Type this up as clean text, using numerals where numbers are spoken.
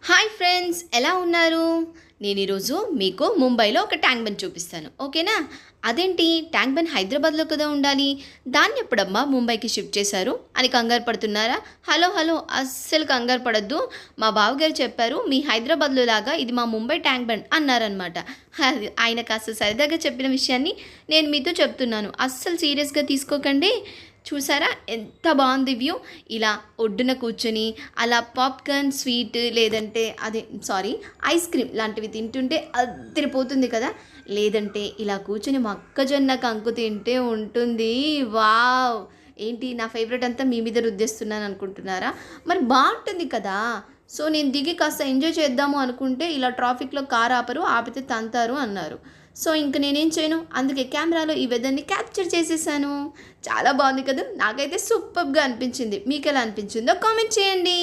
Hi friends, ఎలా ఉన్నారు? నేను ఈరోజు మీకు ముంబైలో ఒక ట్యాంక్ బండ్ చూపిస్తాను, ఓకేనా? అదేంటి, ట్యాంక్ బండ్ హైదరాబాద్లో కదా ఉండాలి, దాన్ని ఎప్పుడమ్మా ముంబైకి షిఫ్ట్ చేశారు అని కంగారు పడుతున్నారా? హలో హలో, అస్సలు కంగారు పడద్దు. మా బావగారు చెప్పారు, మీ హైదరాబాద్లో లాగా ఇది మా ముంబై ట్యాంక్ బండ్ అన్నారనమాట. ఆయన కాస్త సరదాగా చెప్పిన విషయాన్ని నేను మీతో చెప్తున్నాను, అస్సలు సీరియస్గా తీసుకోకండి. చూసారా ఎంత బాగుంది వ్యూ? ఇలా ఒడ్డున కూర్చొని అలా పాప్కార్న్ స్వీట్ లేదంటే అదే సారీ ఐస్ క్రీమ్ లాంటివి తింటుంటే అదిరిపోతుంది కదా. లేదంటే ఇలా కూర్చొని మొక్కజొన్న కంకు తింటే ఉంటుంది. వావ్! ఏంటి నా ఫేవరెట్ అంతా మీ మీద రుద్దేస్తున్నాను అనుకుంటున్నారా? మరి బాగుంటుంది కదా. సో నేను దిగి కాస్త ఎంజాయ్ చేద్దాము అనుకుంటే ఇలా ట్రాఫిక్లో కార్ ఆపరు, ఆపితే తంతారు అన్నారు. సో ఇంక నేనేం చేయను, అందుకే కెమెరాలో ఈ వెదర్ని క్యాప్చర్ చేసేసాను. చాలా బాగుంది కదా, నాకైతే సూపర్గా అనిపించింది. మీకు ఎలా అనిపించిందో కామెంట్ చేయండి.